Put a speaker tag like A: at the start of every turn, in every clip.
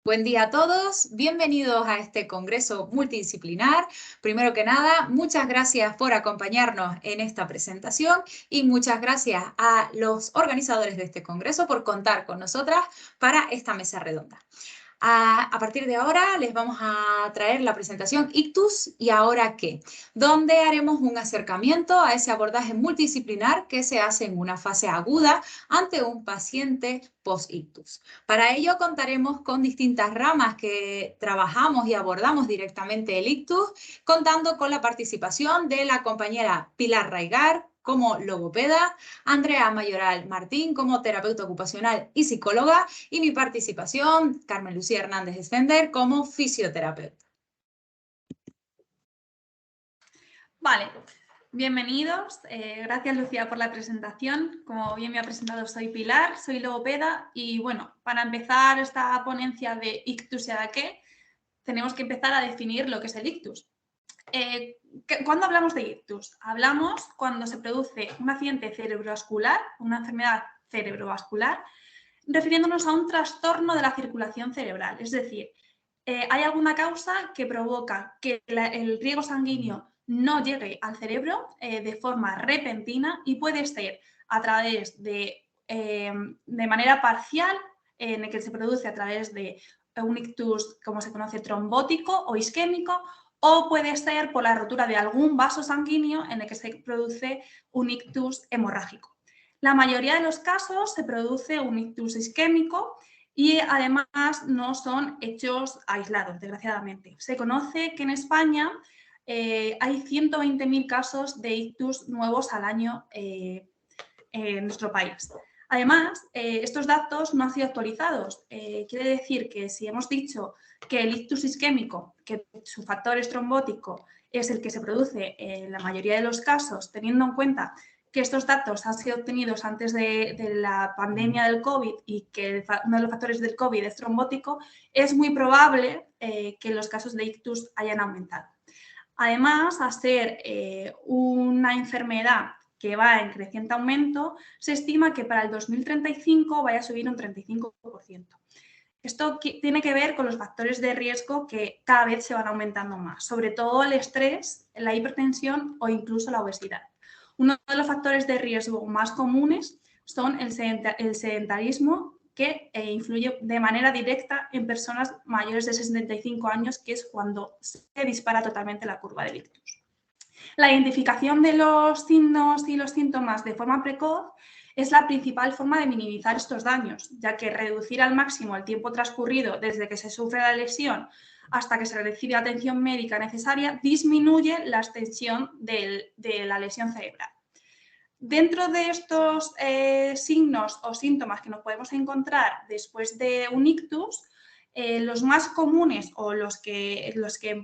A: Buen día a todos, bienvenidos a este congreso multidisciplinar. Primero que nada, muchas gracias por acompañarnos en esta presentación y muchas gracias a los organizadores de este congreso por contar con nosotras para esta mesa redonda. A partir de ahora les vamos a traer la presentación Ictus y ahora qué, donde haremos un acercamiento a ese abordaje multidisciplinar que se hace en una fase aguda ante un paciente post-ictus. Para ello contaremos con distintas ramas que trabajamos y abordamos directamente el ictus, contando con la participación de la compañera Pilar Raigar como logopeda, Andrea Mayoral Martín como terapeuta ocupacional y psicóloga, y mi participación, Carmen Lucía Hernández Stender, como fisioterapeuta.
B: Vale, bienvenidos. Gracias, Lucía, por la presentación. Como bien me ha presentado, soy Pilar, soy logopeda y, bueno, para empezar esta ponencia de ictus y qué, tenemos que empezar a definir lo que es el ictus. ¿Cuándo hablamos de ictus? Hablamos cuando se produce un accidente cerebrovascular, una enfermedad cerebrovascular, refiriéndonos a un trastorno de la circulación cerebral. Es decir, hay alguna causa que provoca que el riego sanguíneo no llegue al cerebro de forma repentina y puede ser a través de manera parcial, en el que se produce a través de un ictus, como se conoce, trombótico o isquémico, o puede ser por la rotura de algún vaso sanguíneo en el que se produce un ictus hemorrágico. La mayoría de los casos se produce un ictus isquémico y además no son hechos aislados, desgraciadamente. Se conoce que en España hay 120.000 casos de ictus nuevos al año en nuestro país. Además, estos datos no han sido actualizados. Quiere decir que si hemos dicho que el ictus isquémico, que su factor es trombótico, es el que se produce en la mayoría de los casos, teniendo en cuenta que estos datos han sido obtenidos antes de la pandemia del COVID y que uno de los factores del COVID es trombótico, es muy probable que los casos de ictus hayan aumentado. Además, a ser una enfermedad que va en creciente aumento, se estima que para el 2035 vaya a subir un 35%. Esto tiene que ver con los factores de riesgo que cada vez se van aumentando más, sobre todo el estrés, la hipertensión o incluso la obesidad. Uno de los factores de riesgo más comunes son el sedentarismo, que influye de manera directa en personas mayores de 65 años, que es cuando se dispara totalmente la curva del ictus. La identificación de los signos y los síntomas de forma precoz es la principal forma de minimizar estos daños, ya que reducir al máximo el tiempo transcurrido desde que se sufre la lesión hasta que se recibe atención médica necesaria disminuye la extensión de la lesión cerebral. Dentro de estos signos o síntomas que nos podemos encontrar después de un ictus, los más comunes o los que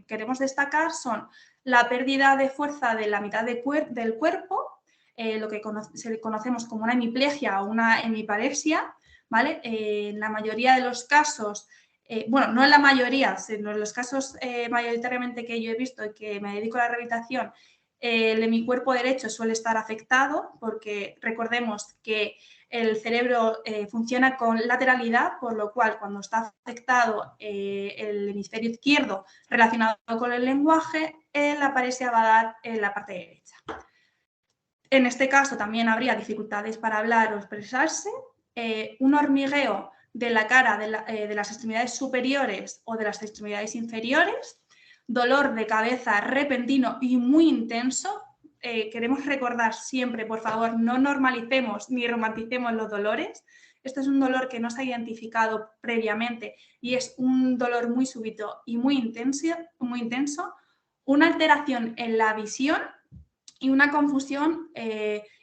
B: queremos destacar son la pérdida de fuerza de la mitad del cuerpo, lo que conocemos como una hemiplegia o una hemiparexia, ¿vale? En la mayoría de los casos, bueno, no en la mayoría, sino en los casos mayoritariamente que yo he visto y que me dedico a la rehabilitación, el hemicuerpo derecho suele estar afectado porque recordemos que el cerebro funciona con lateralidad, por lo cual cuando está afectado el hemisferio izquierdo relacionado con el lenguaje, la parexia va a dar en la parte derecha. En este caso también habría dificultades para hablar o expresarse, un hormigueo de la cara, de las extremidades superiores o de las extremidades inferiores, dolor de cabeza repentino y muy intenso. Queremos recordar siempre, por favor, no normalicemos ni romanticemos los dolores. Este es un dolor que no se ha identificado previamente y es un dolor muy súbito y muy intenso. Una alteración en la visión y una confusión,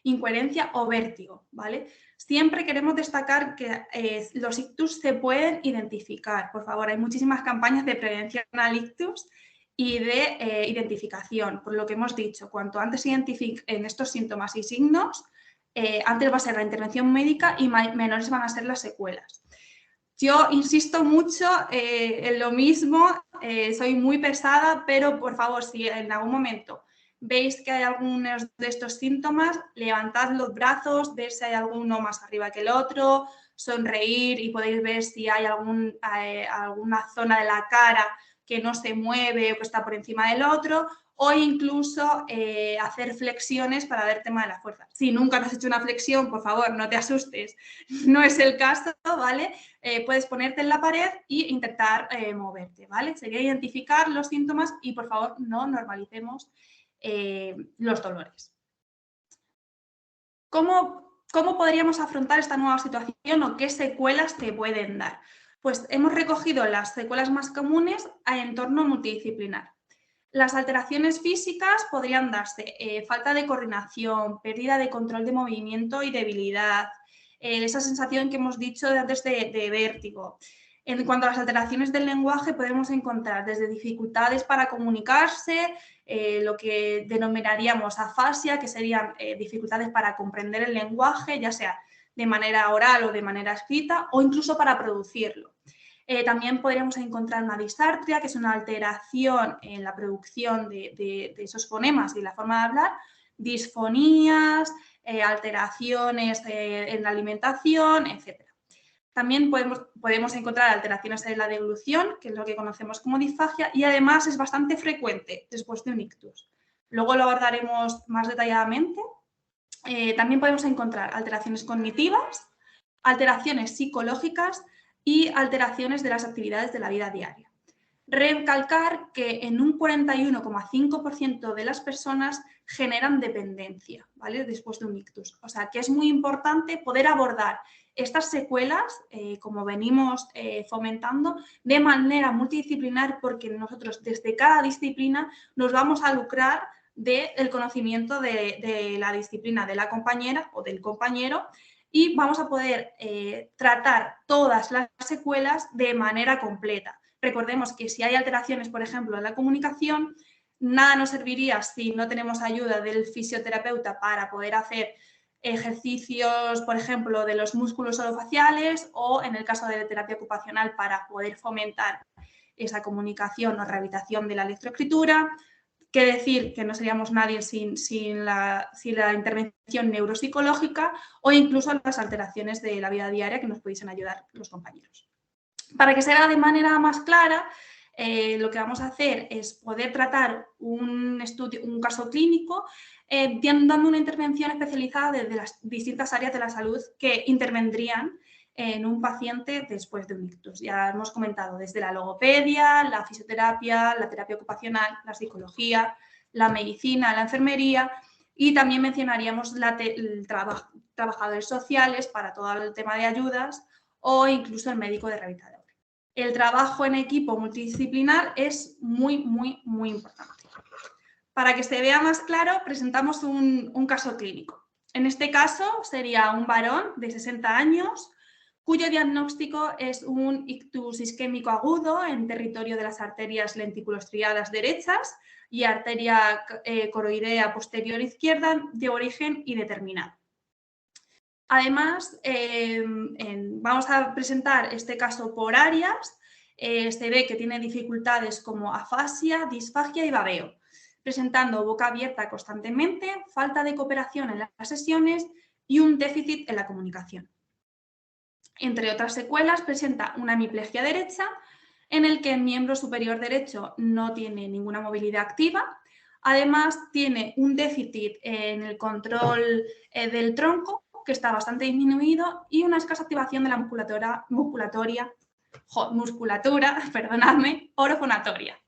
B: incoherencia o vértigo, ¿vale? Siempre queremos destacar que los ictus se pueden identificar. Por favor, hay muchísimas campañas de prevención al ictus y de identificación. Por lo que hemos dicho, cuanto antes se identifiquen estos síntomas y signos, antes va a ser la intervención médica y menores van a ser las secuelas. Yo insisto mucho en lo mismo, soy muy pesada, pero por favor, si en algún momento veis que hay algunos de estos síntomas, levantad los brazos, ver si hay alguno más arriba que el otro, sonreír y podéis ver si hay alguna zona de la cara que no se mueve o que está por encima del otro, o incluso hacer flexiones para ver tema de la fuerza. Si nunca te has hecho una flexión, por favor, no te asustes, no es el caso, ¿vale? Puedes ponerte en la pared e intentar moverte, ¿vale? Sería identificar los síntomas y, por favor, no normalicemos los dolores. ¿Cómo podríamos afrontar esta nueva situación o qué secuelas te pueden dar? Pues hemos recogido las secuelas más comunes a entorno multidisciplinar. Las alteraciones físicas podrían darse falta de coordinación, pérdida de control de movimiento y debilidad, esa sensación que hemos dicho antes de vértigo. En cuanto a las alteraciones del lenguaje, podemos encontrar desde dificultades para comunicarse, lo que denominaríamos afasia, que serían dificultades para comprender el lenguaje, ya sea de manera oral o de manera escrita, o incluso para producirlo. También podríamos encontrar una disartria, que es una alteración en la producción de esos fonemas y la forma de hablar, disfonías, alteraciones en la alimentación, etc. También podemos encontrar alteraciones en la deglución, que es lo que conocemos como disfagia, y además es bastante frecuente después de un ictus. Luego lo abordaremos más detalladamente. También podemos encontrar alteraciones cognitivas, alteraciones psicológicas y alteraciones de las actividades de la vida diaria. Recalcar que en un 41,5% de las personas generan dependencia, ¿vale? Después de un ictus. O sea, que es muy importante poder abordar estas secuelas, como venimos fomentando, de manera multidisciplinar, porque nosotros desde cada disciplina nos vamos a lucrar del conocimiento de la disciplina de la compañera o del compañero y vamos a poder tratar todas las secuelas de manera completa. Recordemos que si hay alteraciones, por ejemplo, en la comunicación, nada nos serviría si no tenemos ayuda del fisioterapeuta para poder hacer ejercicios, por ejemplo, de los músculos orofaciales o, en el caso de la terapia ocupacional, para poder fomentar esa comunicación o rehabilitación de la lectoescritura. Qué decir que no seríamos nadie sin la intervención neuropsicológica o incluso las alteraciones de la vida diaria que nos pudiesen ayudar los compañeros. Para que se vea de manera más clara, lo que vamos a hacer es poder tratar un caso clínico dando una intervención especializada desde las distintas áreas de la salud que intervendrían en un paciente después de un ictus. Ya hemos comentado desde la logopedia, la fisioterapia, la terapia ocupacional, la psicología, la medicina, la enfermería y también mencionaríamos trabajadores sociales para todo el tema de ayudas o incluso el médico de rehabilitador. El trabajo en equipo multidisciplinar es muy, muy, muy importante. Para que se vea más claro, presentamos un caso clínico. En este caso sería un varón de 60 años cuyo diagnóstico es un ictus isquémico agudo en territorio de las arterias lenticulostriadas derechas y arteria coroidea posterior izquierda de origen indeterminado. Además, vamos a presentar este caso por áreas. Se ve que tiene dificultades como afasia, disfagia y babeo, presentando boca abierta constantemente, falta de cooperación en las sesiones y un déficit en la comunicación. Entre otras secuelas, presenta una hemiplegia derecha en el que el miembro superior derecho no tiene ninguna movilidad activa. Además, tiene un déficit en el control del tronco, que está bastante disminuido, y una escasa activación de la musculatura orofonatoria.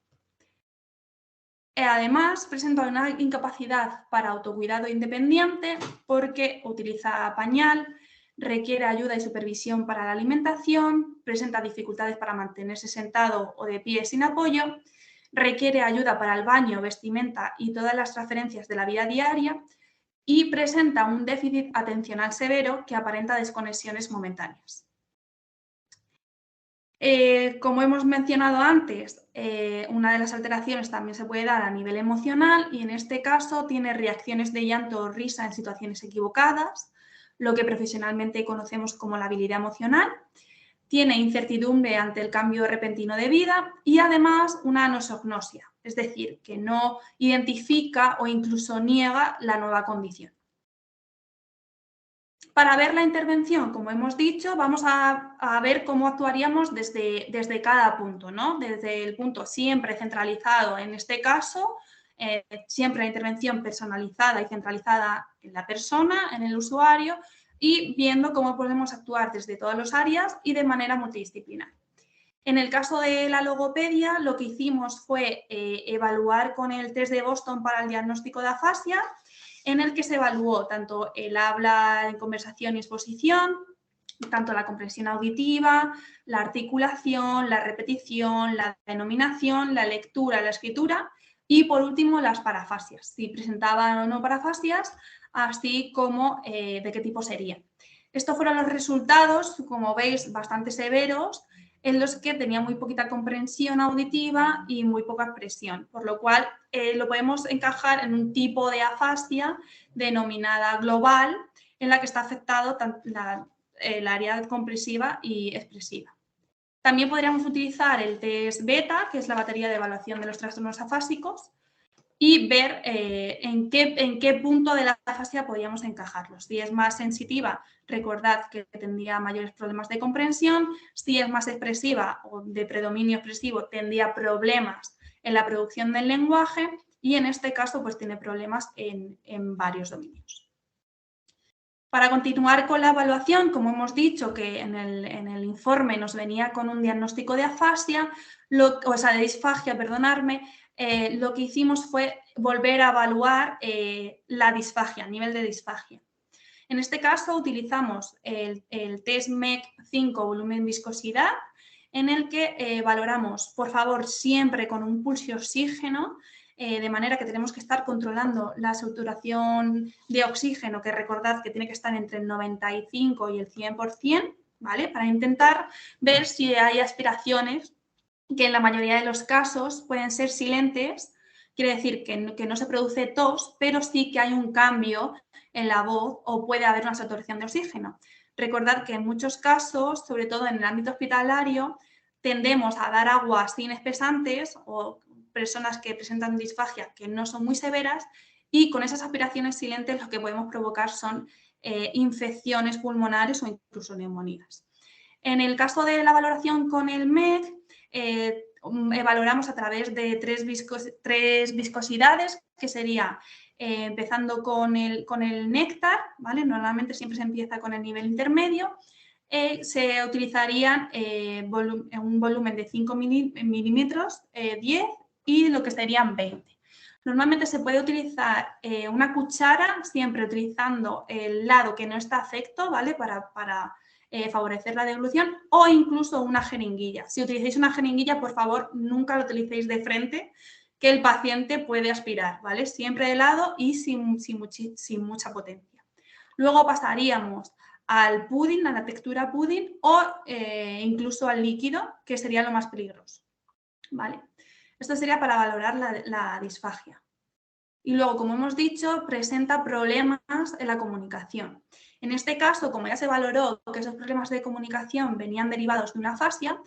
B: Además, presenta una incapacidad para autocuidado independiente porque utiliza pañal, requiere ayuda y supervisión para la alimentación, presenta dificultades para mantenerse sentado o de pie sin apoyo, requiere ayuda para el baño, vestimenta y todas las transferencias de la vida diaria y presenta un déficit atencional severo que aparenta desconexiones momentáneas. Como hemos mencionado antes, una de las alteraciones también se puede dar a nivel emocional y en este caso tiene reacciones de llanto o risa en situaciones equivocadas, lo que profesionalmente conocemos como la habilidad emocional, tiene incertidumbre ante el cambio repentino de vida y además una anosognosia, es decir, que no identifica o incluso niega la nueva condición. Para ver la intervención, como hemos dicho, vamos a ver cómo actuaríamos desde cada punto, ¿no? Desde el punto siempre centralizado, en este caso, siempre la intervención personalizada y centralizada en la persona, en el usuario, y viendo cómo podemos actuar desde todas las áreas y de manera multidisciplinar. En el caso de la logopedia, lo que hicimos fue evaluar con el test de Boston para el diagnóstico de afasia, en el que se evaluó tanto el habla en conversación y exposición, tanto la comprensión auditiva, la articulación, la repetición, la denominación, la lectura, la escritura y, por último, las parafasias, si presentaban o no parafasias, así como de qué tipo serían. Estos fueron los resultados, como veis, bastante severos, en los que tenía muy poquita comprensión auditiva y muy poca expresión, por lo cual lo podemos encajar en un tipo de afasia denominada global, en la que está afectado el área comprensiva y expresiva. También podríamos utilizar el test beta, que es la batería de evaluación de los trastornos afásicos, y ver en qué punto de la afasia podríamos encajarlos. Si es más sensitiva, recordad que tendría mayores problemas de comprensión. Si es más expresiva o de predominio expresivo, tendría problemas en la producción del lenguaje y en este caso pues tiene problemas en varios dominios. Para continuar con la evaluación, como hemos dicho que en el informe nos venía con un diagnóstico de afasia, de disfagia, perdonadme, lo que hicimos fue volver a evaluar la disfagia, el nivel de disfagia. En este caso utilizamos el test MEC 5 volumen viscosidad, en el que valoramos, por favor, siempre con un pulso oxígeno, de manera que tenemos que estar controlando la saturación de oxígeno, que recordad que tiene que estar entre el 95 y el 100%, ¿vale? Para intentar ver si hay aspiraciones que en la mayoría de los casos pueden ser silentes, quiere decir que no se produce tos, pero sí que hay un cambio en la voz o puede haber una saturación de oxígeno. Recordad que en muchos casos, sobre todo en el ámbito hospitalario, tendemos a dar agua sin espesantes o personas que presentan disfagia que no son muy severas y con esas aspiraciones silentes lo que podemos provocar son infecciones pulmonares o incluso neumonías. En el caso de la valoración con el MEC, valoramos a través de tres viscosidades, que sería empezando con el néctar, ¿vale? Normalmente siempre se empieza con el nivel intermedio. Se utilizarían un volumen de 5 milímetros, 10 y lo que serían 20. Normalmente se puede utilizar una cuchara, siempre utilizando el lado que no está afecto, ¿vale? Para favorecer la deglución, o incluso una jeringuilla. Si utilizáis una jeringuilla, por favor, nunca lo utilicéis de frente, que el paciente puede aspirar, ¿vale? Siempre de lado y sin mucha potencia. Luego pasaríamos al pudding, a la textura pudding o incluso al líquido, que sería lo más peligroso, ¿vale? Esto sería para valorar la disfagia. Y luego, como hemos dicho, presenta problemas en la comunicación. En este caso, como ya se valoró que esos problemas de comunicación venían derivados de una afasia,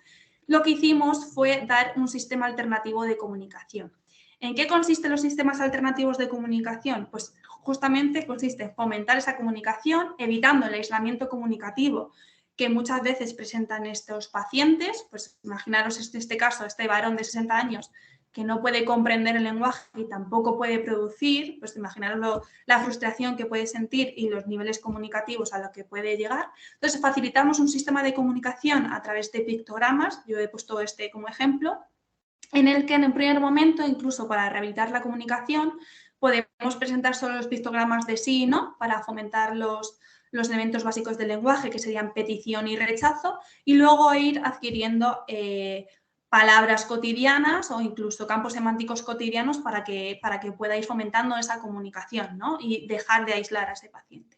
B: lo que hicimos fue dar un sistema alternativo de comunicación. ¿En qué consisten los sistemas alternativos de comunicación? Pues justamente consiste en fomentar esa comunicación, evitando el aislamiento comunicativo que muchas veces presentan estos pacientes. Pues imaginaros en este caso, este varón de 60 años que no puede comprender el lenguaje y tampoco puede producir, pues imaginaros la frustración que puede sentir y los niveles comunicativos a los que puede llegar. Entonces, facilitamos un sistema de comunicación a través de pictogramas, yo he puesto este como ejemplo, en el que en el primer momento, incluso para rehabilitar la comunicación, podemos presentar solo los pictogramas de sí y no, para fomentar los elementos básicos del lenguaje, que serían petición y rechazo, y luego ir adquiriendo palabras cotidianas o incluso campos semánticos cotidianos para que pueda ir fomentando esa comunicación, ¿no? Y dejar de aislar a ese paciente.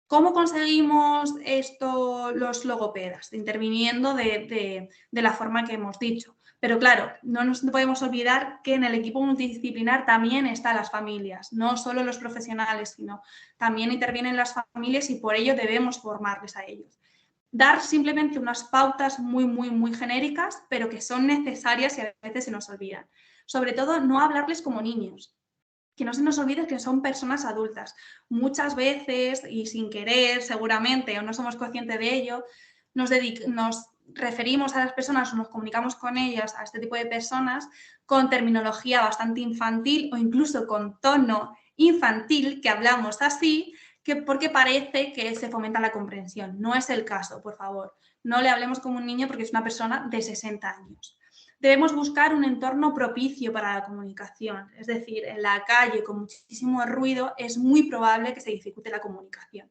B: ¿Cómo conseguimos esto los logopedas? Interviniendo de la forma que hemos dicho. Pero claro, no nos podemos olvidar que en el equipo multidisciplinar también están las familias, no solo los profesionales, sino también intervienen las familias y por ello debemos formarles a ellos. Dar simplemente unas pautas muy genéricas, pero que son necesarias y a veces se nos olvidan. Sobre todo, no hablarles como niños. que no se nos olvide que son personas adultas. Muchas veces, y sin querer seguramente, o no somos conscientes de ello, nos referimos a las personas o nos comunicamos con ellas, a este tipo de personas, con terminología bastante infantil o incluso con tono infantil, que hablamos así, porque parece que se fomenta la comprensión. No es el caso, por favor. No le hablemos como un niño porque es una persona de 60 años. Debemos buscar un entorno propicio para la comunicación. Es decir, en la calle con muchísimo ruido es muy probable que se dificulte la comunicación.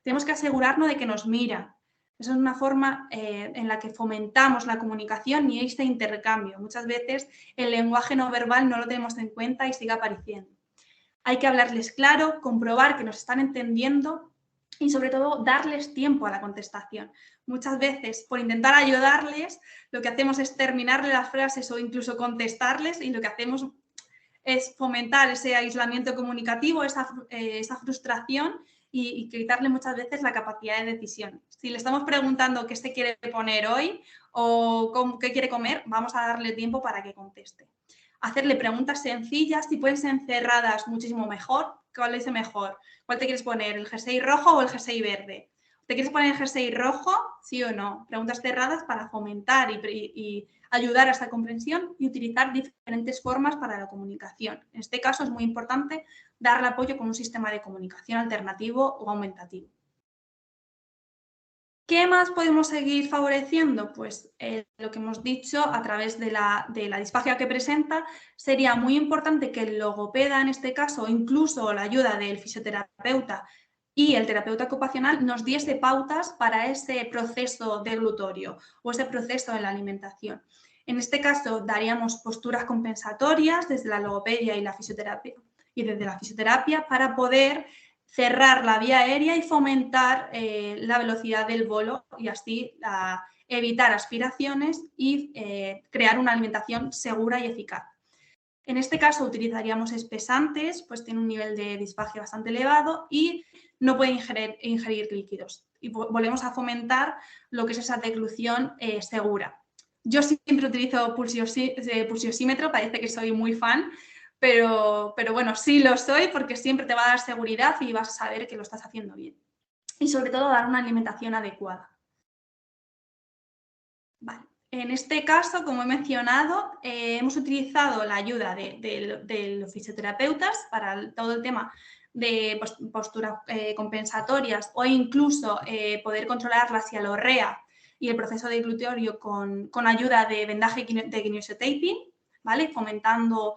B: Tenemos que asegurarnos de que nos mira. Esa es una forma en la que fomentamos la comunicación y este intercambio. Muchas veces el lenguaje no verbal no lo tenemos en cuenta y sigue apareciendo. Hay que hablarles claro, comprobar que nos están entendiendo y sobre todo darles tiempo a la contestación. Muchas veces, por intentar ayudarles, lo que hacemos es terminarle las frases o incluso contestarles, y lo que hacemos es fomentar ese aislamiento comunicativo, esa frustración, y quitarle muchas veces la capacidad de decisión. Si le estamos preguntando qué se quiere poner hoy o qué quiere comer, vamos a darle tiempo para que conteste. Hacerle preguntas sencillas, si pueden ser cerradas, muchísimo mejor. ¿Cuál es el mejor? ¿Cuál te quieres poner? ¿El jersey rojo o el jersey verde? ¿Te quieres poner el jersey rojo? ¿Sí o no? Preguntas cerradas para fomentar y ayudar a esta comprensión y utilizar diferentes formas para la comunicación. En este caso es muy importante darle apoyo con un sistema de comunicación alternativo o aumentativo. ¿Qué más podemos seguir favoreciendo? Pues lo que hemos dicho a través de la disfagia que presenta, sería muy importante que el logopeda, en este caso, incluso la ayuda del fisioterapeuta y el terapeuta ocupacional, nos diese pautas para ese proceso deglutorio o ese proceso en la alimentación. En este caso, daríamos posturas compensatorias desde la logopedia y desde la fisioterapia para poder cerrar la vía aérea y fomentar la velocidad del bolo y así evitar aspiraciones y crear una alimentación segura y eficaz. En este caso utilizaríamos espesantes, pues tiene un nivel de disfagia bastante elevado y no puede ingerir líquidos. Y volvemos a fomentar lo que es esa deglución segura. Yo siempre utilizo pulsiosímetro, parece que soy muy fan, pero bueno, sí lo soy porque siempre te va a dar seguridad y vas a saber que lo estás haciendo bien. Y sobre todo dar una alimentación adecuada. Vale. En este caso, como he mencionado, hemos utilizado la ayuda de los fisioterapeutas para todo el tema de posturas compensatorias o incluso poder controlar la cialorrea y el proceso de glutorio con ayuda de vendaje de kinesiotaping, ¿vale? Fomentando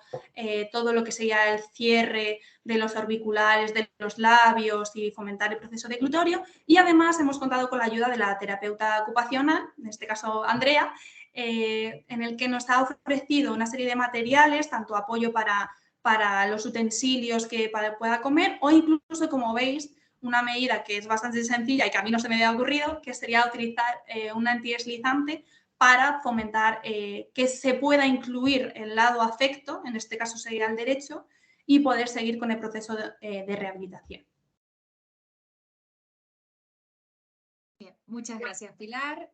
B: todo lo que sería el cierre de los orbiculares, de los labios y fomentar el proceso de glutorio. Y además hemos contado con la ayuda de la terapeuta ocupacional, en este caso Andrea, en el que nos ha ofrecido una serie de materiales, tanto apoyo para los utensilios que pueda comer o incluso, como veis, una medida que es bastante sencilla y que a mí no se me había ocurrido, que sería utilizar un antideslizante para fomentar que se pueda incluir el lado afecto, en este caso sería el derecho, y poder seguir con el proceso de rehabilitación.
A: Bien, muchas gracias, Pilar.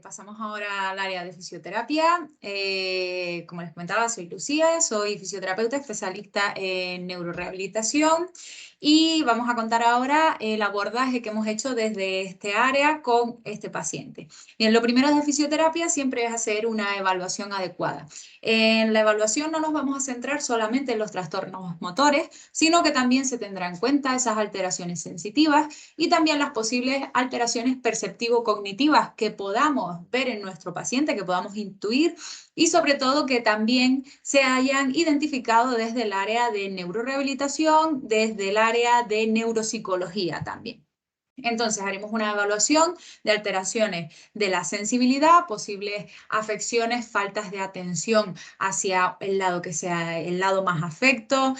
A: Pasamos ahora al área de fisioterapia. Como les comentaba, soy Lucía, soy fisioterapeuta especialista en neurorehabilitación y vamos a contar ahora el abordaje que hemos hecho desde este área con este paciente. Bien, lo primero de fisioterapia siempre es hacer una evaluación adecuada. En la evaluación no nos vamos a centrar solamente en los trastornos motores, sino que también se tendrá en cuenta esas alteraciones sensitivas y también las posibles alteraciones perceptivo-cognitivas que podamos ver en nuestro paciente, que podamos intuir y sobre todo que también se hayan identificado desde el área de neurorehabilitación, desde el área de neuropsicología también. Entonces haremos una evaluación de alteraciones de la sensibilidad, posibles afecciones, faltas de atención hacia el lado que sea el lado más afecto,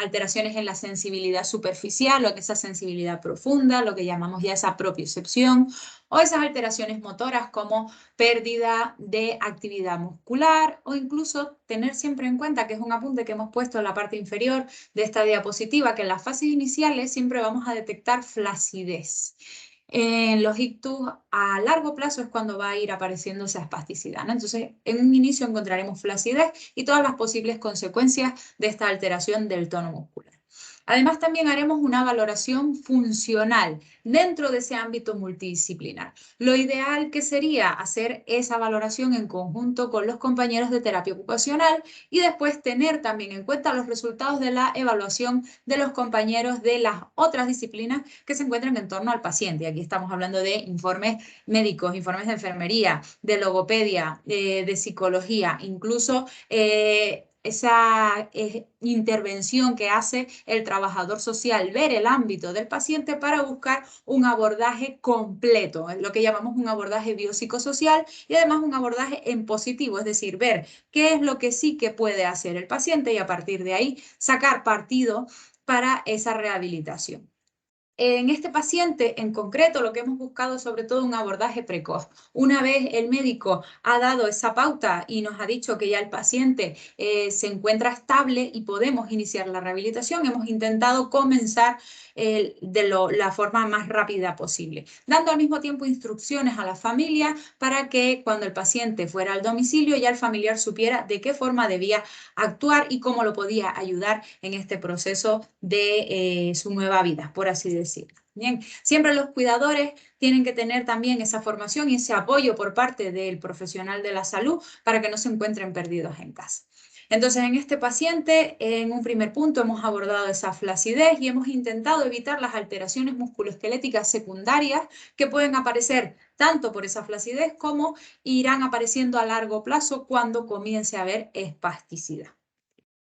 A: alteraciones en la sensibilidad superficial o en esa sensibilidad profunda, lo que llamamos ya esa propiocepción, o esas alteraciones motoras como pérdida de actividad muscular o incluso tener siempre en cuenta, que es un apunte que hemos puesto en la parte inferior de esta diapositiva, que en las fases iniciales siempre vamos a detectar flacidez. En los ictus a largo plazo es cuando va a ir apareciendo esa espasticidad, ¿no? Entonces, en un inicio encontraremos flacidez y todas las posibles consecuencias de esta alteración del tono muscular. Además, también haremos una valoración funcional dentro de ese ámbito multidisciplinar. Lo ideal que sería hacer esa valoración en conjunto con los compañeros de terapia ocupacional y después tener también en cuenta los resultados de la evaluación de los compañeros de las otras disciplinas que se encuentran en torno al paciente. Y aquí estamos hablando de informes médicos, informes de enfermería, de logopedia, de psicología, incluso esa intervención que hace el trabajador social, ver el ámbito del paciente para buscar un abordaje completo, lo que llamamos un abordaje biopsicosocial y además un abordaje en positivo, es decir, ver qué es lo que sí que puede hacer el paciente y a partir de ahí sacar partido para esa rehabilitación. En este paciente en concreto lo que hemos buscado es sobre todo un abordaje precoz. Una vez el médico ha dado esa pauta y nos ha dicho que ya el paciente se encuentra estable y podemos iniciar la rehabilitación, hemos intentado comenzar la forma más rápida posible, dando al mismo tiempo instrucciones a la familia para que cuando el paciente fuera al domicilio ya el familiar supiera de qué forma debía actuar y cómo lo podía ayudar en este proceso de su nueva vida, por así decirlo. Bien, siempre los cuidadores tienen que tener también esa formación y ese apoyo por parte del profesional de la salud para que no se encuentren perdidos en casa. Entonces, en este paciente, en un primer punto hemos abordado esa flacidez y hemos intentado evitar las alteraciones musculoesqueléticas secundarias que pueden aparecer tanto por esa flacidez como irán apareciendo a largo plazo cuando comience a haber espasticidad.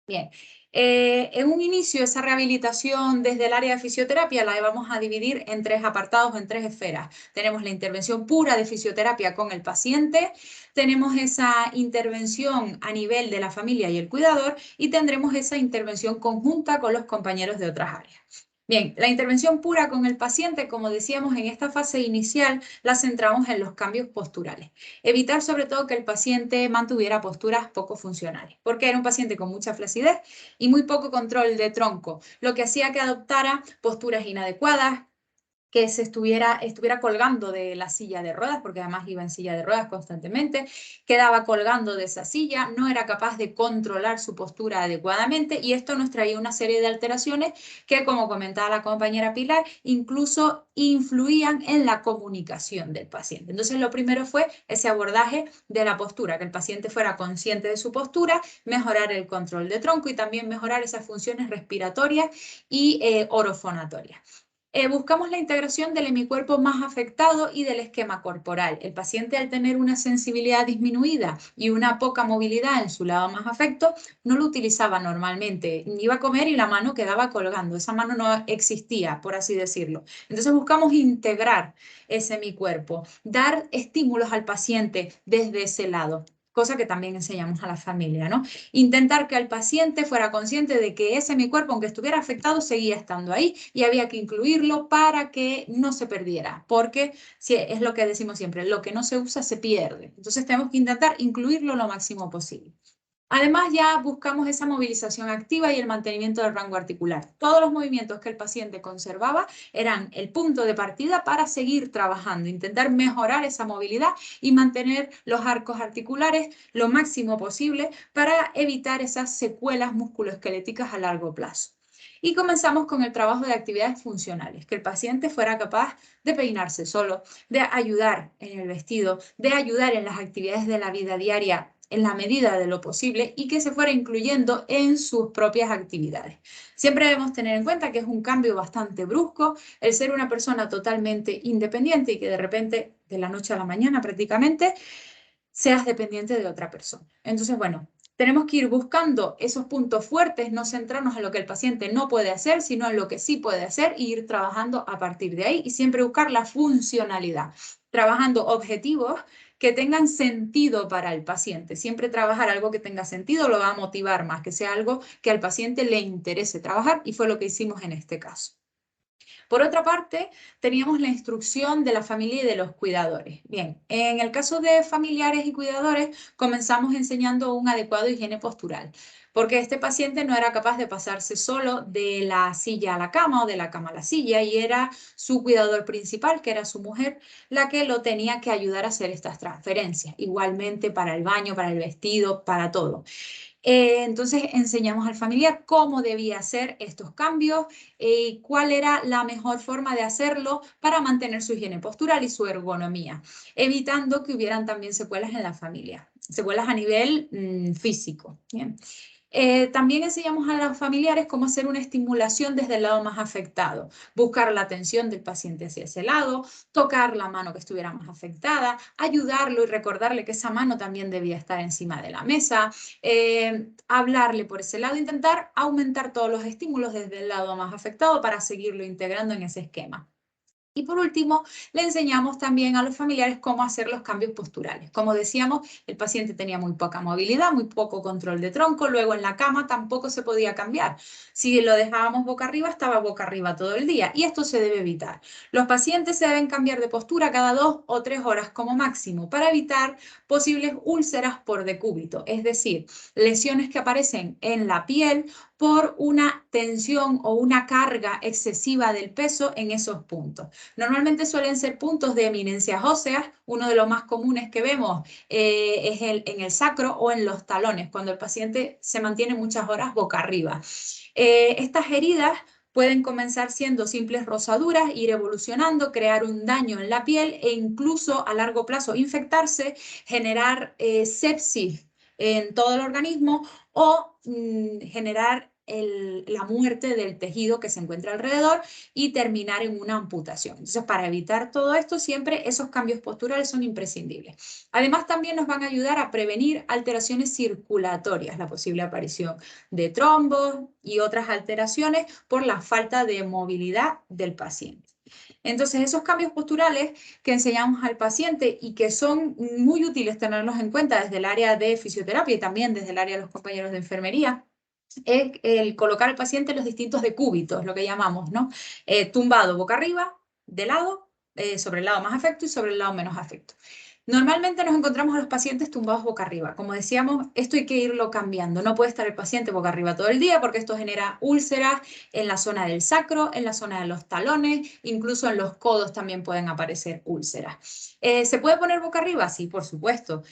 A: Bien, en un inicio esa rehabilitación desde el área de fisioterapia la vamos a dividir en tres apartados, en tres esferas. Tenemos la intervención pura de fisioterapia con el paciente, tenemos esa intervención a nivel de la familia y el cuidador y tendremos esa intervención conjunta con los compañeros de otras áreas. Bien, la intervención pura con el paciente, como decíamos en esta fase inicial, la centramos en los cambios posturales. Evitar sobre todo que el paciente mantuviera posturas poco funcionales, porque era un paciente con mucha flacidez y muy poco control de tronco, lo que hacía que adoptara posturas inadecuadas, que se estuviera colgando de la silla de ruedas, porque además iba en silla de ruedas constantemente, quedaba colgando de esa silla, no era capaz de controlar su postura adecuadamente y esto nos traía una serie de alteraciones que, como comentaba la compañera Pilar, incluso influían en la comunicación del paciente. Entonces, lo primero fue ese abordaje de la postura, que el paciente fuera consciente de su postura, mejorar el control de tronco y también mejorar esas funciones respiratorias y orofonatorias. Buscamos la integración del hemicuerpo más afectado y del esquema corporal. El paciente, al tener una sensibilidad disminuida y una poca movilidad en su lado más afecto, no lo utilizaba normalmente. Iba a comer y la mano quedaba colgando. Esa mano no existía, por así decirlo. Entonces buscamos integrar ese hemicuerpo, dar estímulos al paciente desde ese lado, cosa que también enseñamos a la familia, ¿no? Intentar que el paciente fuera consciente de que ese mi cuerpo, aunque estuviera afectado, seguía estando ahí y había que incluirlo para que no se perdiera, porque si es lo que decimos siempre, lo que no se usa se pierde. Entonces tenemos que intentar incluirlo lo máximo posible. Además, ya buscamos esa movilización activa y el mantenimiento del rango articular. Todos los movimientos que el paciente conservaba eran el punto de partida para seguir trabajando, intentar mejorar esa movilidad y mantener los arcos articulares lo máximo posible para evitar esas secuelas musculoesqueléticas a largo plazo. Y comenzamos con el trabajo de actividades funcionales, que el paciente fuera capaz de peinarse solo, de ayudar en el vestido, de ayudar en las actividades de la vida diaria en la medida de lo posible y que se fuera incluyendo en sus propias actividades. Siempre debemos tener en cuenta que es un cambio bastante brusco el ser una persona totalmente independiente y que de repente, de la noche a la mañana prácticamente, seas dependiente de otra persona. Entonces, bueno, tenemos que ir buscando esos puntos fuertes, no centrarnos en lo que el paciente no puede hacer, sino en lo que sí puede hacer e ir trabajando a partir de ahí y siempre buscar la funcionalidad, trabajando objetivos que tengan sentido para el paciente. Siempre trabajar algo que tenga sentido lo va a motivar más, que sea algo que al paciente le interese trabajar y fue lo que hicimos en este caso. Por otra parte, teníamos la instrucción de la familia y de los cuidadores. Bien, en el caso de familiares y cuidadores, comenzamos enseñando un adecuado higiene postural. porque este paciente no era capaz de pasarse solo de la silla a la cama o de la cama a la silla y era su cuidador principal, que era su mujer, la que lo tenía que ayudar a hacer estas transferencias. Igualmente para el baño, para el vestido, para todo. Entonces enseñamos al familiar cómo debía hacer estos cambios y cuál era la mejor forma de hacerlo para mantener su higiene postural y su ergonomía, evitando que hubieran también secuelas en la familia, secuelas a nivel físico. Bien. También enseñamos a los familiares cómo hacer una estimulación desde el lado más afectado, buscar la atención del paciente hacia ese lado, tocar la mano que estuviera más afectada, ayudarlo y recordarle que esa mano también debía estar encima de la mesa, hablarle por ese lado, intentar aumentar todos los estímulos desde el lado más afectado para seguirlo integrando en ese esquema. Y por último, le enseñamos también a los familiares cómo hacer los cambios posturales. Como decíamos, el paciente tenía muy poca movilidad, muy poco control de tronco, luego en la cama tampoco se podía cambiar. Si lo dejábamos boca arriba, estaba boca arriba todo el día y esto se debe evitar. Los pacientes se deben cambiar de postura cada 2 o 3 horas como máximo para evitar posibles úlceras por decúbito, es decir, lesiones que aparecen en la piel por una tensión o una carga excesiva del peso en esos puntos. Normalmente suelen ser puntos de eminencias óseas, uno de los más comunes que vemos es en el sacro o en los talones, cuando el paciente se mantiene muchas horas boca arriba. Estas heridas pueden comenzar siendo simples rosaduras, ir evolucionando, crear un daño en la piel e incluso a largo plazo infectarse, generar sepsis en todo el organismo o generar la muerte del tejido que se encuentra alrededor y terminar en una amputación. Entonces, para evitar todo esto, siempre esos cambios posturales son imprescindibles. Además, también nos van a ayudar a prevenir alteraciones circulatorias, la posible aparición de trombos y otras alteraciones por la falta de movilidad del paciente. Entonces, esos cambios posturales que enseñamos al paciente y que son muy útiles tenerlos en cuenta desde el área de fisioterapia y también desde el área de los compañeros de enfermería, es el colocar al paciente en los distintos decúbitos, lo que llamamos, ¿no? Tumbado boca arriba, de lado, sobre el lado más afecto y sobre el lado menos afecto. Normalmente nos encontramos a los pacientes tumbados boca arriba. Como decíamos, esto hay que irlo cambiando. No puede estar el paciente boca arriba todo el día porque esto genera úlceras en la zona del sacro, en la zona de los talones, incluso en los codos también pueden aparecer úlceras. ¿Se puede poner boca arriba? Sí, por supuesto.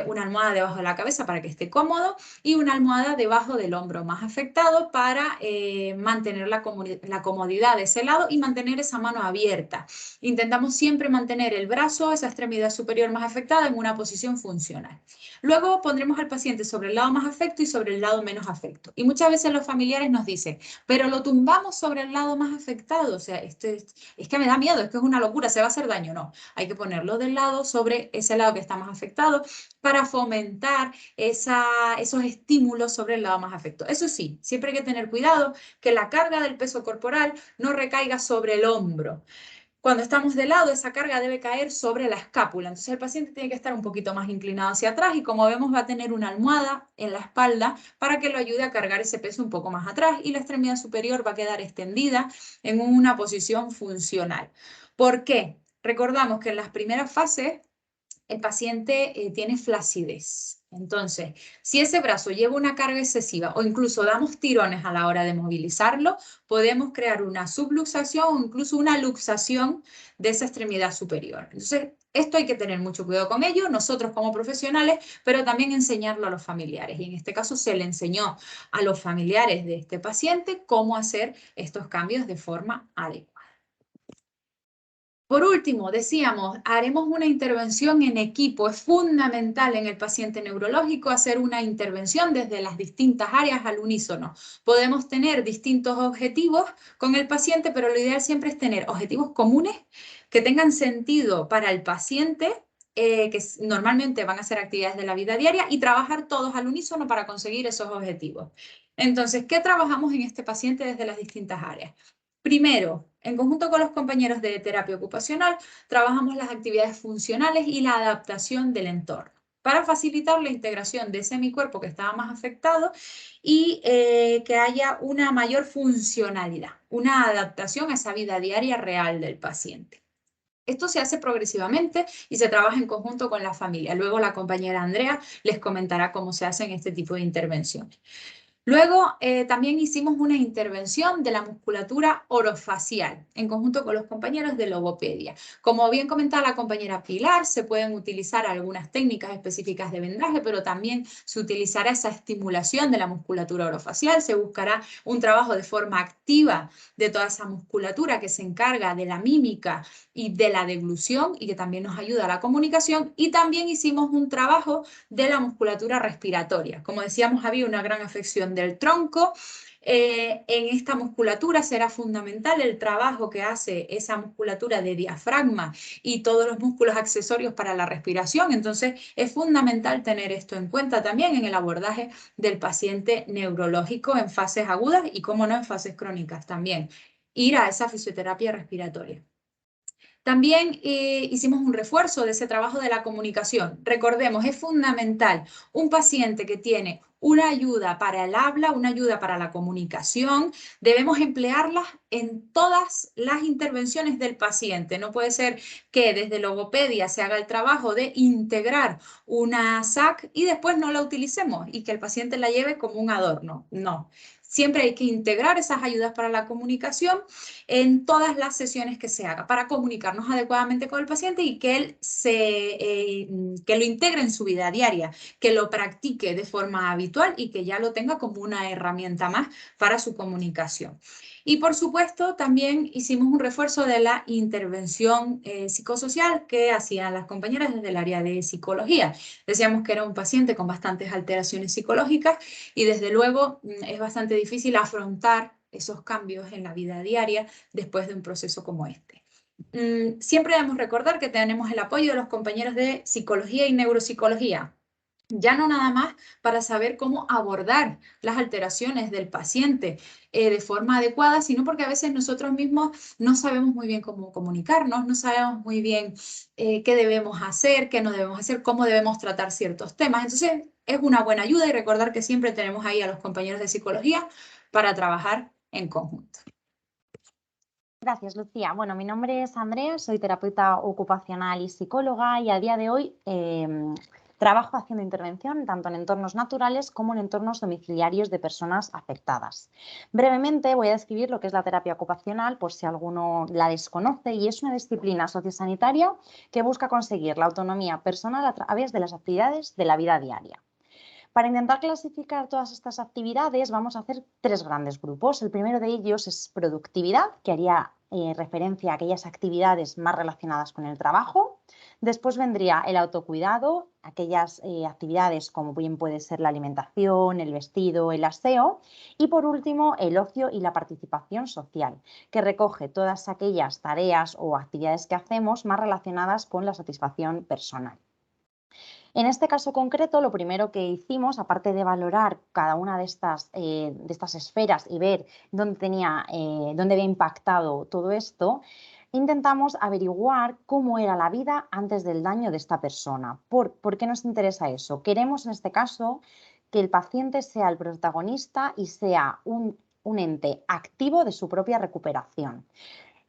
A: Una almohada debajo de la cabeza para que esté cómodo y una almohada debajo del hombro más afectado para mantener la comodidad de ese lado y mantener esa mano abierta. Intentamos siempre mantener el brazo, esa extremidad superior más afectada, en una posición funcional. Luego pondremos al paciente sobre el lado más afecto y sobre el lado menos afecto. Y muchas veces los familiares nos dicen, pero lo tumbamos sobre el lado más afectado, o sea, es que me da miedo, es que es una locura, se va a hacer daño. No, hay que ponerlo del lado sobre ese lado que está más afectado para fomentar esos estímulos sobre el lado más afecto. Eso sí, siempre hay que tener cuidado que la carga del peso corporal no recaiga sobre el hombro. Cuando estamos de lado, esa carga debe caer sobre la escápula. Entonces el paciente tiene que estar un poquito más inclinado hacia atrás y como vemos va a tener una almohada en la espalda para que lo ayude a cargar ese peso un poco más atrás y la extremidad superior va a quedar extendida en una posición funcional. ¿Por qué? Recordamos que en las primeras fases el paciente tiene flacidez. Entonces, si ese brazo lleva una carga excesiva o incluso damos tirones a la hora de movilizarlo, podemos crear una subluxación o incluso una luxación de esa extremidad superior. Entonces, esto hay que tener mucho cuidado con ello, nosotros como profesionales, pero también enseñarlo a los familiares. Y en este caso se le enseñó a los familiares de este paciente cómo hacer estos cambios de forma adecuada. Por último, decíamos, haremos una intervención en equipo. Es fundamental en el paciente neurológico hacer una intervención desde las distintas áreas al unísono. Podemos tener distintos objetivos con el paciente, pero lo ideal siempre es tener objetivos comunes que tengan sentido para el paciente, que normalmente van a ser actividades de la vida diaria, y trabajar todos al unísono para conseguir esos objetivos. Entonces, ¿qué trabajamos en este paciente desde las distintas áreas? Primero, en conjunto con los compañeros de terapia ocupacional, trabajamos las actividades funcionales y la adaptación del entorno para facilitar la integración de ese mi cuerpo que estaba más afectado y que haya una mayor funcionalidad, una adaptación a esa vida diaria real del paciente. Esto se hace progresivamente y se trabaja en conjunto con la familia. Luego la compañera Andrea les comentará cómo se hacen este tipo de intervenciones. Luego, también hicimos una intervención de la musculatura orofacial en conjunto con los compañeros de logopedia. Como bien comentaba la compañera Pilar, se pueden utilizar algunas técnicas específicas de vendaje, pero también se utilizará esa estimulación de la musculatura orofacial, se buscará un trabajo de forma activa de toda esa musculatura que se encarga de la mímica y de la deglución y que también nos ayuda a la comunicación, y también hicimos un trabajo de la musculatura respiratoria. Como decíamos, había una gran afección del tronco. En esta musculatura será fundamental el trabajo que hace esa musculatura de diafragma y todos los músculos accesorios para la respiración. Entonces, es fundamental tener esto en cuenta también en el abordaje del paciente neurológico en fases agudas y, como no, en fases crónicas también. Ir a esa fisioterapia respiratoria. También hicimos un refuerzo de ese trabajo de la comunicación. Recordemos, es fundamental un paciente que tiene una ayuda para el habla, una ayuda para la comunicación, debemos emplearlas en todas las intervenciones del paciente. No puede ser que desde logopedia se haga el trabajo de integrar una SAC y después no la utilicemos y que el paciente la lleve como un adorno. No. Siempre hay que integrar esas ayudas para la comunicación en todas las sesiones que se haga para comunicarnos adecuadamente con el paciente y que él que lo integre en su vida diaria, que lo practique de forma habitual y que ya lo tenga como una herramienta más para su comunicación. Y por supuesto, también hicimos un refuerzo de la intervención psicosocial que hacían las compañeras desde el área de psicología. Decíamos que era un paciente con bastantes alteraciones psicológicas y desde luego es bastante difícil afrontar esos cambios en la vida diaria después de un proceso como este. Siempre debemos recordar que tenemos el apoyo de los compañeros de psicología y neuropsicología, ya no nada más para saber cómo abordar las alteraciones del paciente de forma adecuada, sino porque a veces nosotros mismos no sabemos muy bien cómo comunicarnos, no sabemos muy bien qué debemos hacer, qué no debemos hacer, cómo debemos tratar ciertos temas. Entonces, es una buena ayuda y recordar que siempre tenemos ahí a los compañeros de psicología para trabajar en conjunto.
C: Gracias, Lucía. Bueno, mi nombre es Andrea, soy terapeuta ocupacional y psicóloga y a día de hoy trabajo haciendo intervención tanto en entornos naturales como en entornos domiciliarios de personas afectadas. Brevemente voy a describir lo que es la terapia ocupacional por si alguno la desconoce, y es una disciplina sociosanitaria que busca conseguir la autonomía personal a través de las actividades de la vida diaria. Para intentar clasificar todas estas actividades vamos a hacer tres grandes grupos. El primero de ellos es productividad, que haría referencia a aquellas actividades más relacionadas con el trabajo. Después vendría el autocuidado, aquellas actividades como bien puede ser la alimentación, el vestido, el aseo. Y por último, el ocio y la participación social, que recoge todas aquellas tareas o actividades que hacemos más relacionadas con la satisfacción personal. En este caso concreto, lo primero que hicimos, aparte de valorar cada una de estas esferas y ver dónde había impactado todo esto, intentamos averiguar cómo era la vida antes del daño de esta persona. ¿Por qué nos interesa eso? Queremos, en este caso, que el paciente sea el protagonista y sea un ente activo de su propia recuperación.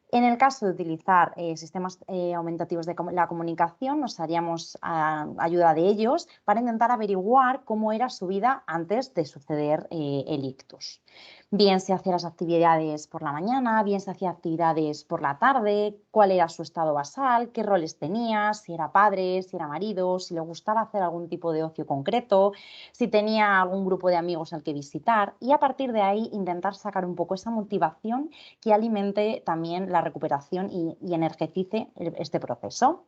C: En el caso de utilizar sistemas aumentativos de la comunicación, nos haríamos ayuda de ellos para intentar averiguar cómo era su vida antes de suceder el ictus. Bien se hacía las actividades por la mañana, bien se hacía actividades por la tarde, cuál era su estado basal, qué roles tenía, si era padre, si era marido, si le gustaba hacer algún tipo de ocio concreto, si tenía algún grupo de amigos al que visitar, y a partir de ahí intentar sacar un poco esa motivación que alimente también la recuperación y energice este proceso.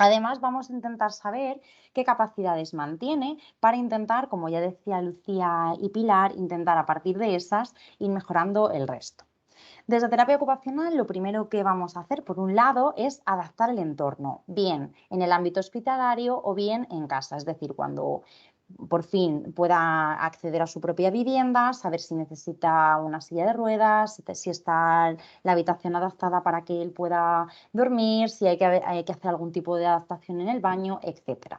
C: Además, vamos a intentar saber qué capacidades mantiene para intentar, como ya decía Lucía y Pilar, intentar a partir de esas ir mejorando el resto. Desde terapia ocupacional, lo primero que vamos a hacer, por un lado, es adaptar el entorno, bien en el ámbito hospitalario o bien en casa, es decir, cuando por fin pueda acceder a su propia vivienda, saber si necesita una silla de ruedas, si está la habitación adaptada para que él pueda dormir, si hay que hacer algún tipo de adaptación en el baño, etc.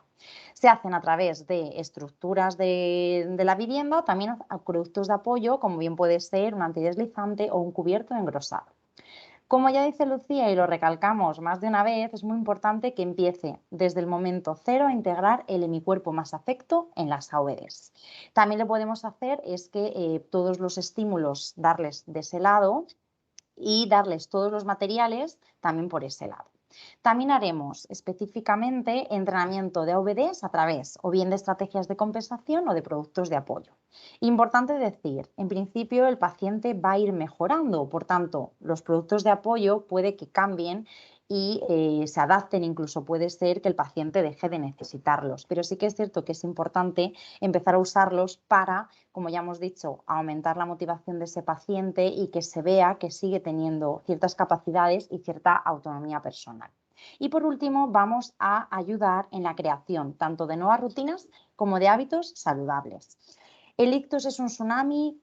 C: Se hacen a través de estructuras de la vivienda, también a productos de apoyo, como bien puede ser un antideslizante o un cubierto engrosado. Como ya dice Lucía y lo recalcamos más de una vez, es muy importante que empiece desde el momento cero a integrar el Mi Cuerpo Más Afecto en las AOVs. También lo podemos hacer es que todos los estímulos darles de ese lado y darles todos los materiales también por ese lado. También haremos específicamente entrenamiento de AVDs a través o bien de estrategias de compensación o de productos de apoyo. Importante decir, en principio el paciente va a ir mejorando, por tanto, los productos de apoyo puede que cambien y se adapten, incluso puede ser que el paciente deje de necesitarlos, pero sí que es cierto que es importante empezar a usarlos para, como ya hemos dicho, aumentar la motivación de ese paciente y que se vea que sigue teniendo ciertas capacidades y cierta autonomía personal. Y por último, vamos a ayudar en la creación tanto de nuevas rutinas como de hábitos saludables. El ictus es un tsunami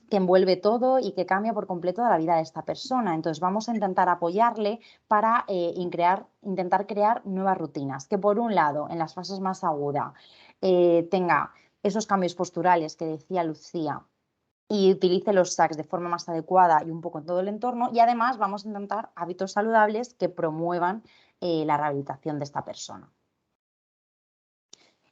C: que envuelve todo y que cambia por completo la vida de esta persona. Entonces vamos a intentar apoyarle para intentar crear nuevas rutinas, que por un lado, en las fases más agudas, tenga esos cambios posturales que decía Lucía y utilice los SACs de forma más adecuada y un poco en todo el entorno, y además vamos a intentar hábitos saludables que promuevan la rehabilitación de esta persona.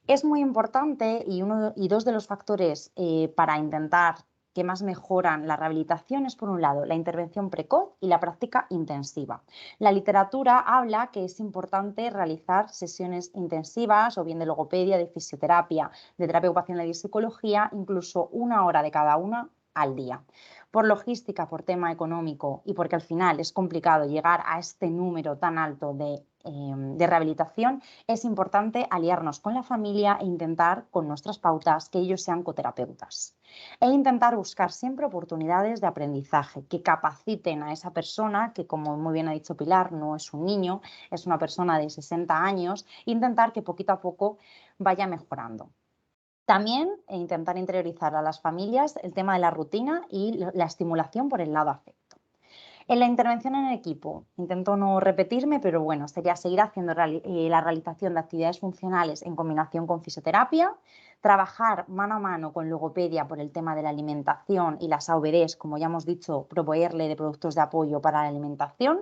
C: Es muy importante y dos de los factores para intentar que más mejoran la rehabilitación es, por un lado, la intervención precoz y la práctica intensiva. La literatura habla que es importante realizar sesiones intensivas o bien de logopedia, de fisioterapia, de terapia ocupacional y psicología, incluso 1 hora de cada una al día. Por logística, por tema económico y porque al final es complicado llegar a este número tan alto de rehabilitación, es importante aliarnos con la familia e intentar con nuestras pautas que ellos sean coterapeutas. E intentar buscar siempre oportunidades de aprendizaje que capaciten a esa persona, que como muy bien ha dicho Pilar, no es un niño, es una persona de 60 años, e intentar que poquito a poco vaya mejorando. También intentar interiorizar a las familias el tema de la rutina y la estimulación por el lado afecto. En la intervención en equipo, intento no repetirme, pero bueno, sería seguir haciendo la realización de actividades funcionales en combinación con fisioterapia, trabajar mano a mano con logopedia por el tema de la alimentación y las AVDs, como ya hemos dicho, proveerle de productos de apoyo para la alimentación.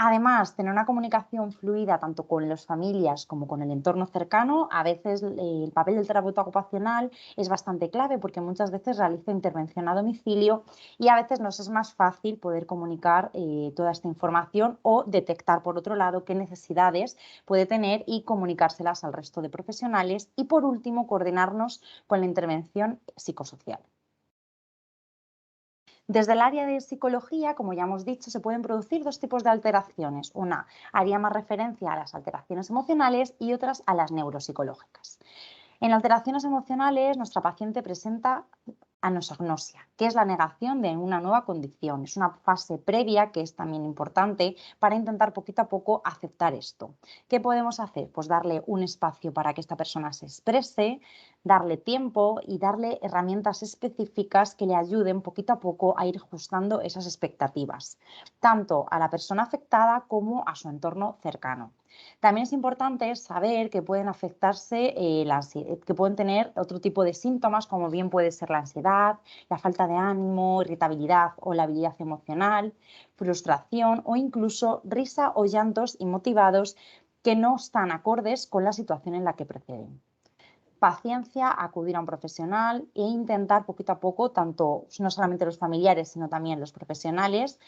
C: Además, tener una comunicación fluida tanto con las familias como con el entorno cercano. A veces el papel del terapeuta ocupacional es bastante clave porque muchas veces realiza intervención a domicilio y a veces nos es más fácil poder comunicar toda esta información o detectar, por otro lado, qué necesidades puede tener y comunicárselas al resto de profesionales. Y, por último, coordinarnos con la intervención psicosocial. Desde el área de psicología, como ya hemos dicho, se pueden producir dos tipos de alteraciones. Una haría más referencia a las alteraciones emocionales y otras a las neuropsicológicas. En alteraciones emocionales, nuestra paciente presenta anosognosia, que es la negación de una nueva condición. Es una fase previa que es también importante para intentar poquito a poco aceptar esto. ¿Qué podemos hacer? Pues darle un espacio para que esta persona se exprese, darle tiempo y darle herramientas específicas que le ayuden poquito a poco a ir ajustando esas expectativas, tanto a la persona afectada como a su entorno cercano. También es importante saber que pueden afectarse, que pueden tener otro tipo de síntomas, como bien puede ser la ansiedad, la falta de ánimo, irritabilidad o la habilidad emocional, frustración o incluso risa o llantos inmotivados que no están acordes con la situación en la que preceden. Paciencia, acudir a un profesional e intentar poquito a poco, tanto no solamente los familiares, sino también los profesionales,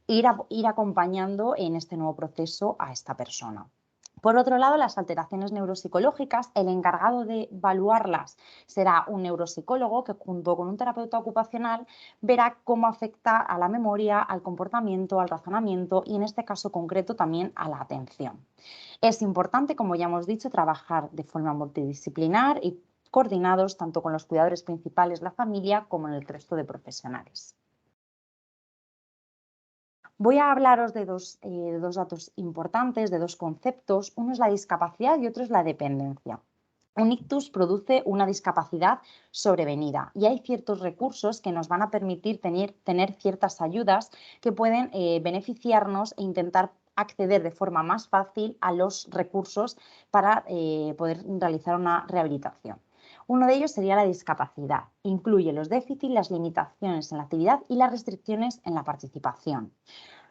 C: ir acompañando en este nuevo proceso a esta persona. Por otro lado, las alteraciones neuropsicológicas, el encargado de evaluarlas será un neuropsicólogo que junto con un terapeuta ocupacional verá cómo afecta a la memoria, al comportamiento, al razonamiento y en este caso concreto también a la atención. Es importante, como ya hemos dicho, trabajar de forma multidisciplinar y coordinados tanto con los cuidadores principales, la familia, como en el resto de profesionales. Voy a hablaros de dos datos importantes, de dos conceptos. Uno es la discapacidad y otro es la dependencia. Un ictus produce una discapacidad sobrevenida y hay ciertos recursos que nos van a permitir tener ciertas ayudas que pueden beneficiarnos e intentar acceder de forma más fácil a los recursos para poder realizar una rehabilitación. Uno de ellos sería la discapacidad. Incluye los déficits, las limitaciones en la actividad y las restricciones en la participación.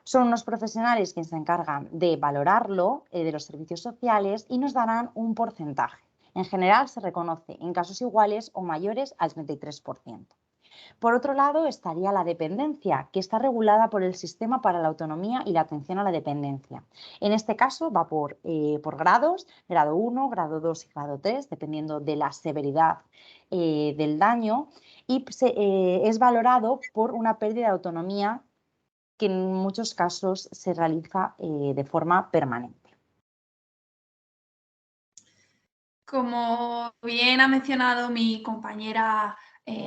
C: Son unos profesionales quienes se encargan de valorarlo, de los servicios sociales, y nos darán un porcentaje. En general se reconoce en casos iguales o mayores al 33%. Por otro lado, estaría la dependencia, que está regulada por el Sistema para la Autonomía y la Atención a la Dependencia. En este caso va por grados, grado 1, grado 2 y grado 3, dependiendo de la severidad del daño, y es valorado por una pérdida de autonomía que en muchos casos se realiza de forma permanente.
B: Como bien ha mencionado mi compañera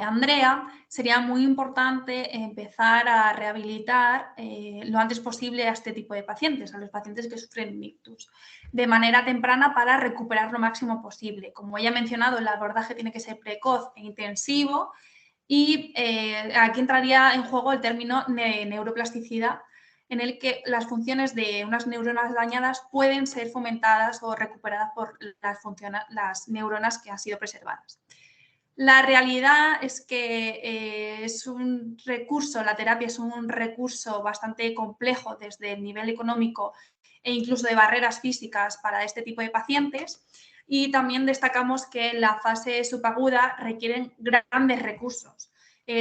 B: Andrea, sería muy importante empezar a rehabilitar lo antes posible a este tipo de pacientes, a los pacientes que sufren un ictus, de manera temprana para recuperar lo máximo posible. Como ya he mencionado, el abordaje tiene que ser precoz e intensivo y aquí entraría en juego el término de neuroplasticidad, en el que las funciones de unas neuronas dañadas pueden ser fomentadas o recuperadas por las neuronas que han sido preservadas. La realidad es que es un recurso, la terapia es un recurso bastante complejo desde el nivel económico e incluso de barreras físicas para este tipo de pacientes. Y también destacamos que en la fase subaguda requieren grandes recursos,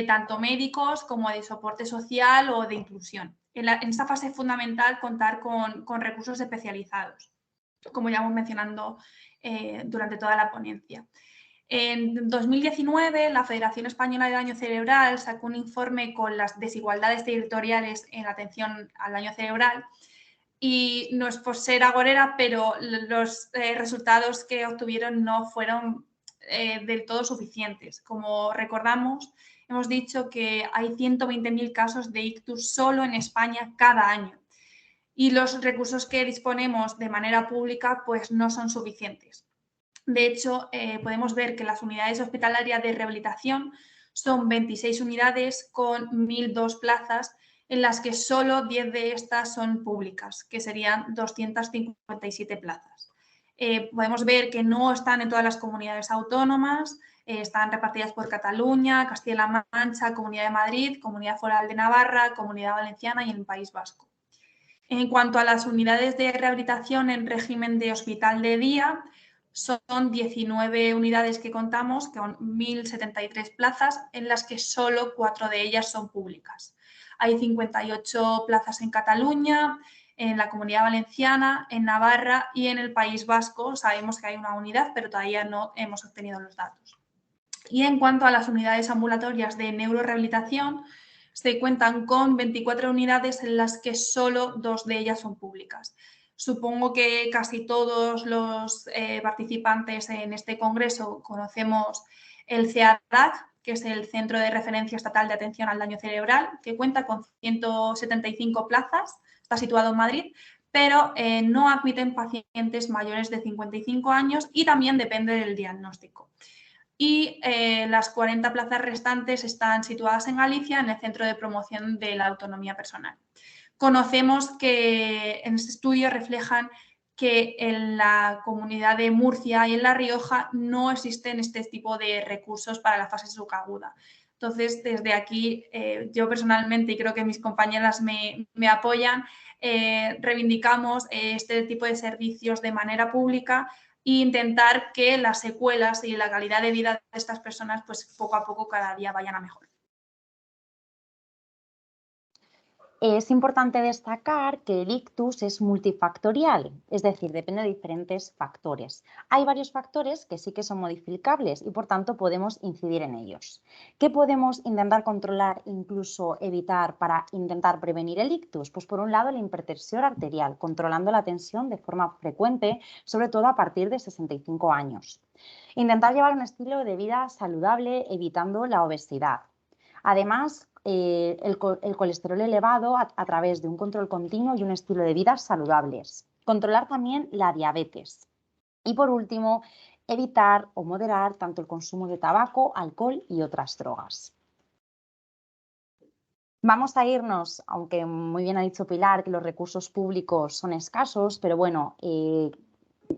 B: tanto médicos como de soporte social o de inclusión. En esta fase es fundamental contar con recursos especializados, como ya hemos mencionado durante toda la ponencia. En 2019, la Federación Española de Daño Cerebral sacó un informe con las desigualdades territoriales en la atención al daño cerebral y no es por ser agorera, pero los resultados que obtuvieron no fueron del todo suficientes. Como recordamos, hemos dicho que hay 120.000 casos de ictus solo en España cada año y los recursos que disponemos de manera pública pues no son suficientes. De hecho, podemos ver que las unidades hospitalarias de rehabilitación son 26 unidades con 1.002 plazas, en las que solo 10 de estas son públicas, que serían 257 plazas. Podemos ver que no están en todas las comunidades autónomas, están repartidas por Cataluña, Castilla-La Mancha, Comunidad de Madrid, Comunidad Foral de Navarra, Comunidad Valenciana y el País Vasco. En cuanto a las unidades de rehabilitación en régimen de hospital de día, son 19 unidades que contamos, con 1.073 plazas, en las que solo 4 de ellas son públicas. Hay 58 plazas en Cataluña, en la Comunidad Valenciana, en Navarra y en el País Vasco. Sabemos que hay una unidad, pero todavía no hemos obtenido los datos. Y en cuanto a las unidades ambulatorias de neurorehabilitación, se cuentan con 24 unidades en las que solo 2 de ellas son públicas. Supongo que casi todos los participantes en este congreso conocemos el CEADAC, que es el Centro de Referencia Estatal de Atención al Daño Cerebral, que cuenta con 175 plazas, está situado en Madrid, pero no admiten pacientes mayores de 55 años y también depende del diagnóstico. Y las 40 plazas restantes están situadas en Galicia, en el Centro de Promoción de la Autonomía Personal. Conocemos que en este estudio reflejan que en la Comunidad de Murcia y en La Rioja no existen este tipo de recursos para la fase subaguda. Entonces, desde aquí, yo personalmente, y creo que mis compañeras me apoyan, reivindicamos este tipo de servicios de manera pública e intentar que las secuelas y la calidad de vida de estas personas, pues poco a poco, cada día vayan a mejor.
C: Es importante destacar que el ictus es multifactorial, es decir, depende de diferentes factores. Hay varios factores que sí que son modificables y por tanto podemos incidir en ellos. ¿Qué podemos intentar controlar, incluso evitar para intentar prevenir el ictus? Pues por un lado la hipertensión arterial, controlando la tensión de forma frecuente, sobre todo a partir de 65 años. Intentar llevar un estilo de vida saludable evitando la obesidad. Además, el colesterol elevado a través de un control continuo y un estilo de vida saludables. Controlar también la diabetes. Y por último, evitar o moderar tanto el consumo de tabaco, alcohol y otras drogas. Vamos a irnos, aunque muy bien ha dicho Pilar que los recursos públicos son escasos, pero bueno,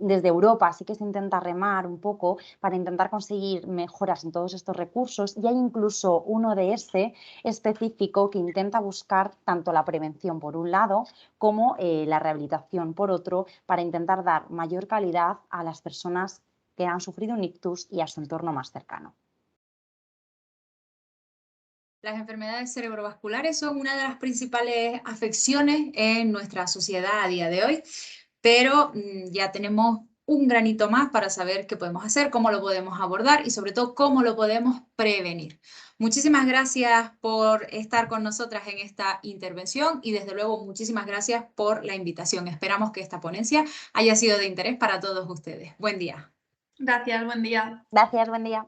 C: desde Europa sí que se intenta remar un poco para intentar conseguir mejoras en todos estos recursos, y hay incluso un ODS específico que intenta buscar tanto la prevención por un lado como la rehabilitación por otro, para intentar dar mayor calidad a las personas que han sufrido un ictus y a su entorno más cercano.
A: Las enfermedades cerebrovasculares son una de las principales afecciones en nuestra sociedad a día de hoy, pero ya tenemos un granito más para saber qué podemos hacer, cómo lo podemos abordar y sobre todo cómo lo podemos prevenir. Muchísimas gracias por estar con nosotras en esta intervención y desde luego muchísimas gracias por la invitación. Esperamos que esta ponencia haya sido de interés para todos ustedes. Buen día.
B: Gracias, buen día.
C: Gracias, buen día.